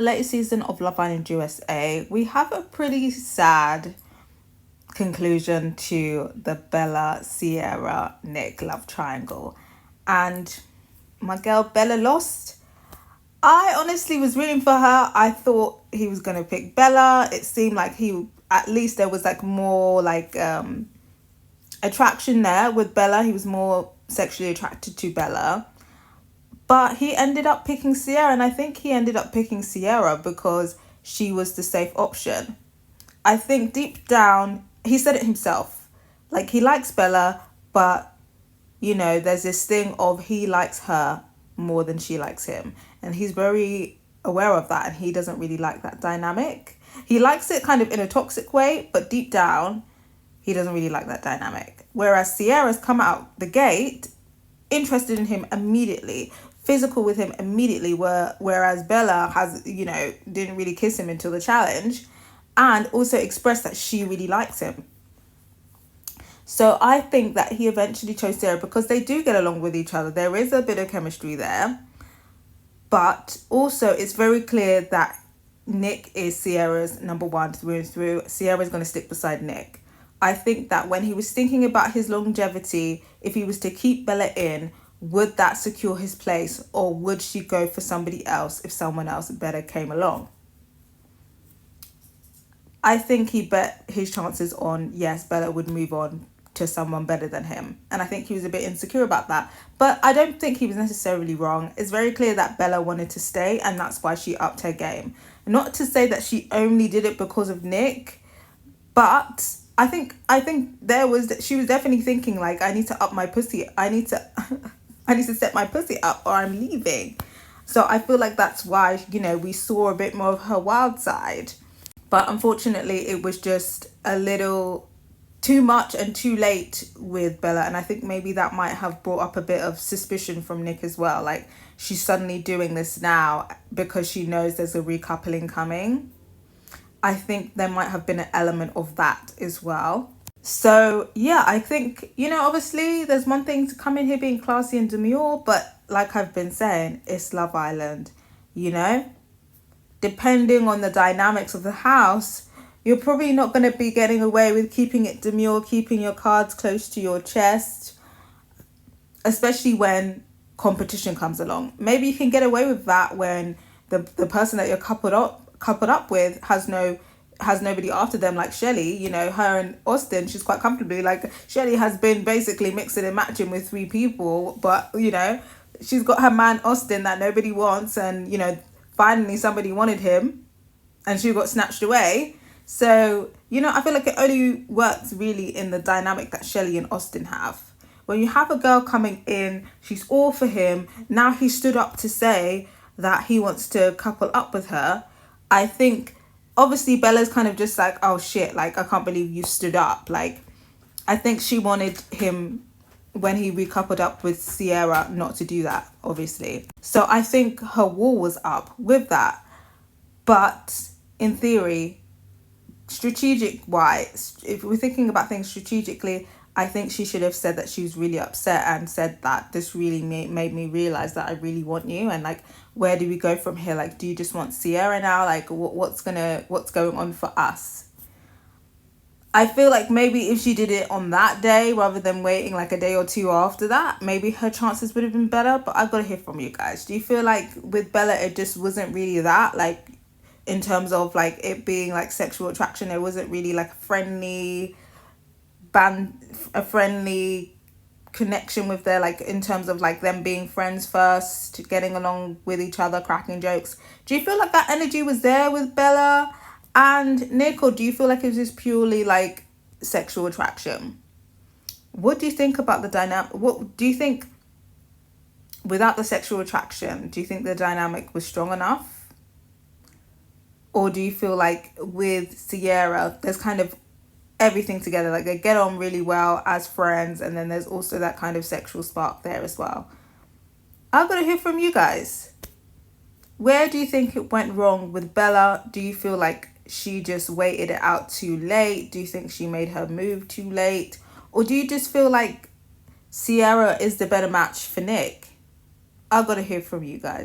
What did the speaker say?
Latest season of Love Island USA, we have a pretty sad conclusion to the Bella, Sierra, Nick love triangle. And my girl Bella lost. I honestly was rooting for her. I thought he was going to pick Bella. It seemed like at least there was like more like attraction there with Bella. He was more sexually attracted to Bella. But he ended up picking Sierra, and I think he ended up picking Sierra because she was the safe option. I think deep down, he said it himself. Like, he likes Bella, but, there's this thing of he likes her more than she likes him. And he's very aware of that, and he doesn't really like that dynamic. He likes it kind of in a toxic way, but deep down, he doesn't really like that dynamic. Whereas Sierra's come out the gate interested in him immediately, physical with him immediately, whereas Bella didn't really kiss him until the challenge, and also expressed that she really likes him. So I think that he eventually chose Sierra because they do get along with each other. There is a bit of chemistry there, but also it's very clear that Nick is Sierra's number one through and through. Sierra's going to stick beside Nick. I think that when he was thinking about his longevity, if he was to keep Bella in, would that secure his place, or would she go for somebody else if someone else better came along? I think he bet his chances on, yes, Bella would move on to someone better than him. And I think he was a bit insecure about that. But I don't think he was necessarily wrong. It's very clear that Bella wanted to stay, and that's why she upped her game. Not to say that she only did it because of Nick, but I think she was definitely thinking, like, I need to up my pussy. I need to set my pussy up or I'm leaving. So I feel like that's why, we saw a bit more of her wild side. But unfortunately, it was just a little too much and too late with Bella. And I think maybe that might have brought up a bit of suspicion from Nick as well. Like, she's suddenly doing this now because she knows there's a recoupling coming. I think there might have been an element of that as well. So, yeah, I think, obviously there's one thing to come in here being classy and demure, but like I've been saying, it's Love Island, Depending on the dynamics of the house, you're probably not going to be getting away with keeping it demure, keeping your cards close to your chest, especially when competition comes along. Maybe you can get away with that when the person that you're coupled up with has nobody after them, like Shelley. Her and Austin, she's quite comfortably, like, Shelley has been basically mixing and matching with 3 people, but she's got her man Austin that nobody wants, and finally somebody wanted him and she got snatched away. So I feel like it only works really in the dynamic that Shelley and Austin have. When you have a girl coming in, she's all for him, now he stood up to say that he wants to couple up with her. I think obviously Bella's kind of just like, oh shit, like, I can't believe you stood up. Like, I think she wanted him, when he recoupled up with Sierra, not to do that, obviously. So I think her wall was up with that. But in theory, strategic wise, if we're thinking about things strategically, I think she should have said that she was really upset and said that this really made me realize that I really want you, and like, where do we go from here? Like, do you just want Sierra now? Like, what's going on for us? I feel like maybe if she did it on that day rather than waiting like a day or two after that, maybe her chances would have been better. But I've got to hear from you guys. Do you feel like with Bella it just wasn't really that, like, in terms of like it being like sexual attraction, there wasn't really like a friendly connection with their, like, in terms of like them being friends first, getting along with each other, cracking jokes? Do you feel like that energy was there with Bella and Nick, or do you feel like it was just purely like sexual attraction? What do you think about the dynamic? What do you think, without the sexual attraction, do you think the dynamic was strong enough? Or do you feel like with Sierra, there's kind of everything together, like they get on really well as friends, and then there's also that kind of sexual spark there as well? I've got to hear from you guys. Where do you think it went wrong with Bella? Do you feel like she just waited it out too late? Do you think she made her move too late? Or do you just feel like Sierra is the better match for Nick? I've got to hear from you guys.